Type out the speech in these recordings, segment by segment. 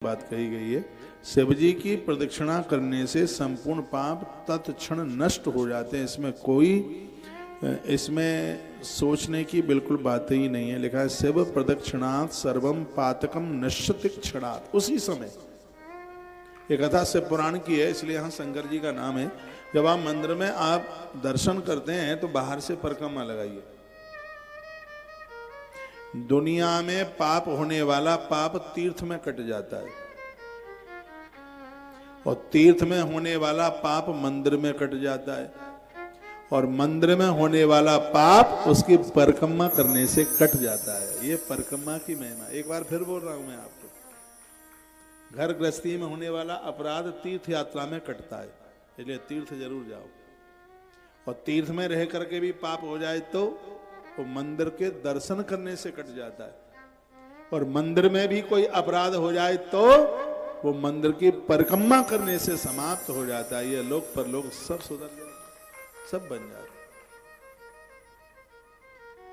बात कही गई है। शिव जी की प्रदक्षिणा करने से संपूर्ण पाप तत्क्षण नष्ट हो जाते हैं। इसमें सोचने की बिल्कुल बात ही नहीं है। लिखा है शिव प्रदक्षिणात् सर्वम पातकम नश्यति क्षणात्। उसी समय ये कथा शिव पुराण की है, इसलिए यहाँ शंकर जी का नाम है। जब आप मंदिर में आप दर्शन करते हैं तो बाहर से परिक्रमा लगाइए। दुनिया में पाप होने वाला पाप तीर्थ में कट जाता है और तीर्थ में होने वाला पाप मंदिर में कट जाता है और मंदिर में होने वाला पाप उसकी परिक्रमा करने से कट जाता है। ये परिक्रमा की महिमा। एक बार फिर बोल रहा हूं मैं आपको, घर गृहस्थी में होने वाला अपराध तीर्थ यात्रा में कटता है, इसलिए तीर्थ जरूर जाओ। और तीर्थ में रह करके भी पाप हो जाए तो वो मंदिर के दर्शन करने से कट जाता है। और मंदिर में भी कोई अपराध हो जाए तो वो मंदिर की परिक्रमा करने से समाप्त हो जाता है। ये लोक परलोक सब सुधर जाता, सब बन जाता।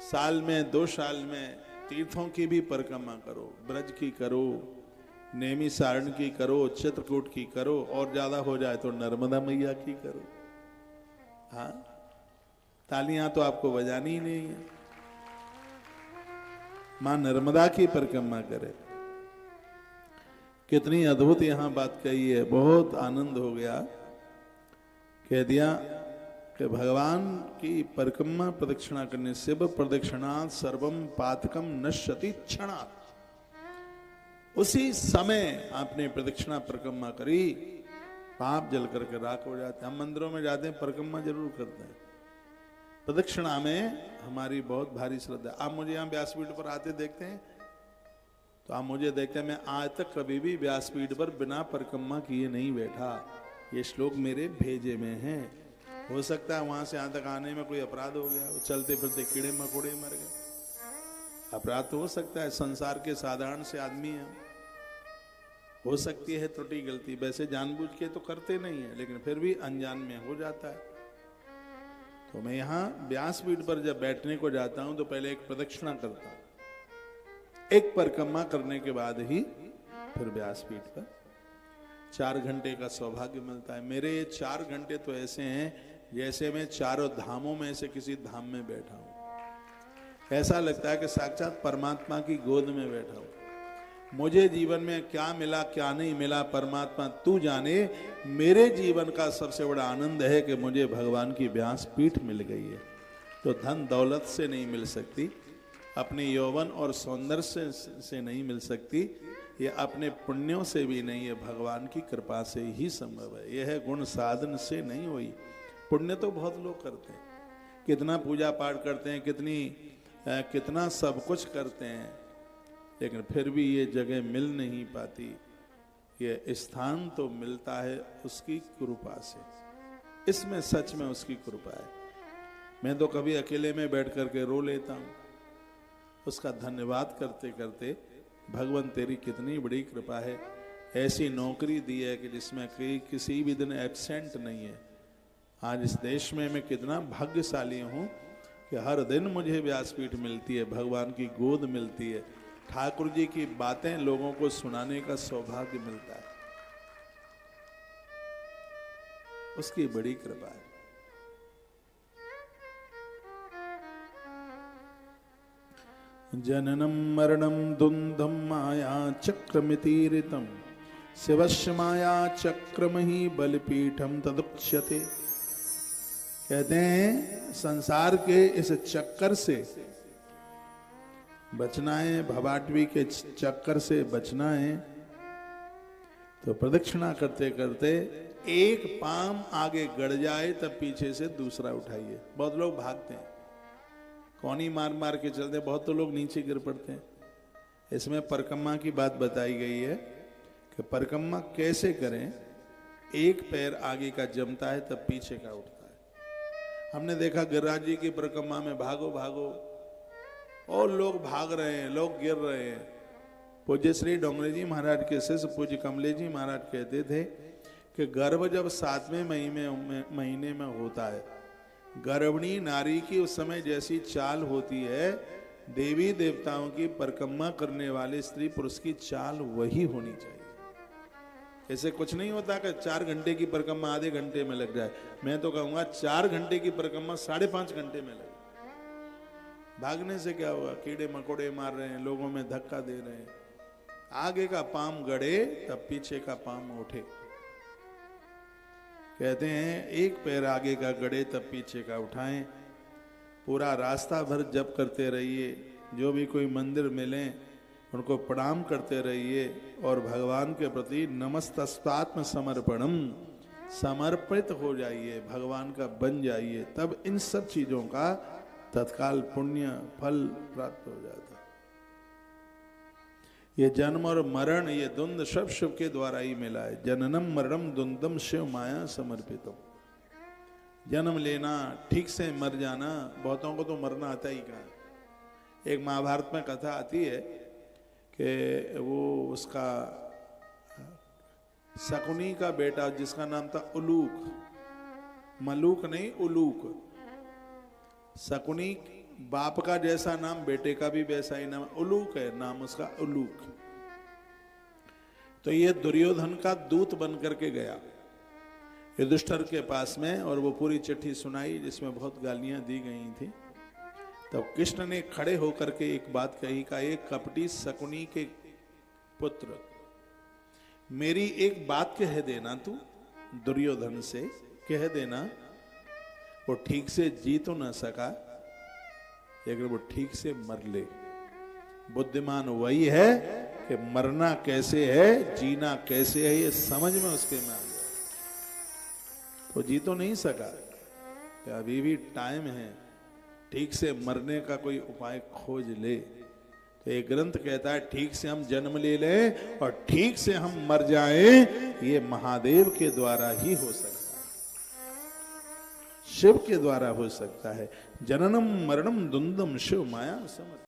साल में 2 साल में तीर्थों की भी परिक्रमा करो, ब्रज की करो, नेमी सारण की करो, चित्रकूट की करो, और ज्यादा हो जाए तो नर्मदा मैया की करो। हाँ, तालियां तो आपको बजानी ही नहीं है। मां नर्मदा की परिक्रमा करे। कितनी अद्भुत यहां बात कही है, बहुत आनंद हो गया। कह दिया कि भगवान की परिक्रमा प्रदक्षिणा करने, शिव प्रदक्षिणात् सर्वम पातकम नश्यति क्षणात्। उसी समय आपने प्रदक्षिणा परिक्रमा करी, पाप जल करके राख हो जाते हैं। हम मंदिरों में जाते हैं, परिक्रमा जरूर करते हैं। प्रदक्षिणा में हमारी बहुत भारी श्रद्धा। आप मुझे यहाँ व्यासपीठ पर आते देखते हैं तो आप मुझे देखते हैं, मैं आज तक कभी भी व्यासपीठ पर बिना परिक्रमा किए नहीं बैठा। ये श्लोक मेरे भेजे में है। हो सकता है वहां से यहाँ तक आने में कोई अपराध हो गया, वो चलते फिरते कीड़े मकोड़े मर गए। अपराध तो हो सकता है, संसार के साधारण से आदमी है, हो सकती है त्रुटि गलती। वैसे जानबूझ के तो करते नहीं है, लेकिन फिर भी अनजान में हो जाता है। तो मैं यहाँ व्यासपीठ पर जब बैठने को जाता हूं तो पहले एक प्रदक्षिणा करता हूं, एक परिक्रमा करने के बाद ही फिर व्यासपीठ पर 4 घंटे का सौभाग्य मिलता है। मेरे 4 घंटे तो ऐसे हैं जैसे मैं चारों धामों में से किसी धाम में बैठा हूं। ऐसा लगता है कि साक्षात परमात्मा की गोद में बैठा हूं। मुझे जीवन में क्या मिला क्या नहीं मिला परमात्मा तू जाने। मेरे जीवन का सबसे बड़ा आनंद है कि मुझे भगवान की व्यासपीठ मिल गई है। तो धन दौलत से नहीं मिल सकती, अपने यौवन और सौंदर्य से नहीं मिल सकती, ये अपने पुण्यों से भी नहीं है, भगवान की कृपा से ही संभव है। यह है गुण साधन से नहीं हुई। पुण्य तो बहुत लोग करते हैं, कितना पूजा पाठ करते हैं, कितना सब कुछ करते हैं, लेकिन फिर भी ये जगह मिल नहीं पाती। ये स्थान तो मिलता है उसकी कृपा से। इसमें सच में उसकी कृपा है। मैं तो कभी अकेले में बैठ करके रो लेता हूँ, उसका धन्यवाद करते करते। भगवान तेरी कितनी बड़ी कृपा है, ऐसी नौकरी दी है कि जिसमें किसी भी दिन एब्सेंट नहीं है। आज इस देश में मैं कितना भाग्यशाली हूँ कि हर दिन मुझे व्यासपीठ मिलती है, भगवान की गोद मिलती है, ठाकुर जी की बातें लोगों को सुनाने का सौभाग्य मिलता है। उसकी बड़ी कृपा है। जननम मरणम दुंदम माया चक्रमितीरितम शिवस्य माया चक्रम ही बलिपीठम तदुच्यते। कहते हैं संसार के इस चक्कर से बचना है, भवाटवी के चक्कर से बचना है। तो प्रदक्षिणा करते करते एक पांव आगे गड़ जाए तब पीछे से दूसरा उठाइए। बहुत लोग भागते हैं, कौनी मार मार के चलते, बहुत तो लोग नीचे गिर पड़ते हैं। इसमें परिक्रमा की बात बताई गई है कि परिक्रमा कैसे करें। एक पैर आगे का जमता है तब पीछे का उठता है। हमने देखा गिरिराज जी की परिक्रमा में भागो भागो और लोग भाग रहे हैं, लोग गिर रहे हैं। पूज्य श्री डोंगरे जी महाराज के शिष्य पूज्य कमले जी महाराज कहते थे कि गर्भ जब 7वें महीने में होता है, गर्भिणी नारी की उस समय जैसी चाल होती है, देवी देवताओं की परिक्रमा करने वाले स्त्री पुरुष की चाल वही होनी चाहिए। ऐसे कुछ नहीं होता कि 4 घंटे की परिक्रमा आधे घंटे में लग जाए। मैं तो कहूंगा 4 घंटे की परिक्रमा 5.5 घंटे में लगे। भागने से क्या होगा? कीड़े मकोड़े मार रहे हैं, लोगों में धक्का दे रहे हैं। आगे का पाम गड़े तब पीछे का पाम उठे। कहते हैं एक पैर आगे का गड़े तब पीछे का उठाएं। पूरा रास्ता भर जप करते रहिए। जो भी कोई मंदिर मिले उनको प्रणाम करते रहिए और भगवान के प्रति नमस्तस्तात्म समर्पणम, समर्पित हो जाइए, भगवान का बन जाइए। तब इन सब चीजों का तत्काल पुण्य फल प्राप्त हो जाता है। ये जन्म और मरण, ये द्वंद्व सब शिव के द्वारा ही मिला है। जननम मरणम द्वंद्वम शिव माया समर्पितम। जन्म लेना, ठीक से मर जाना, बहुतों को तो मरना आता ही कहाँ है। एक महाभारत में कथा आती है कि वो उसका शकुनी का बेटा जिसका नाम था उलूक, मलूक नहीं उलूक, शकुनी बाप का जैसा नाम, बेटे का भी वैसा ही नाम, उलूक है नाम उसका, उलूक। तो ये दुर्योधन का दूत बन करके गया युधिष्ठिर के पास में, और वो पूरी चिट्ठी सुनाई जिसमें बहुत गालियां दी गई थी। तब कृष्ण ने खड़े होकर के एक बात कही का, एक कपटी शकुनी के पुत्र, मेरी एक बात कह देना तू दुर्योधन से, कह देना वो ठीक से जी तो ना सका लेकिन वो ठीक से मर ले। बुद्धिमान वही है कि मरना कैसे है, जीना कैसे है, ये समझ में उसके में आ गया। तो जी तो नहीं सका, अभी भी टाइम है, ठीक से मरने का कोई उपाय खोज ले। तो एक ग्रंथ कहता है ठीक से हम जन्म ले लें और ठीक से हम मर जाएं, ये महादेव के द्वारा ही हो सकता है, शिव के द्वारा हो सकता है। जननम मरणम द्वंद्वम शिव माया समर्पितम।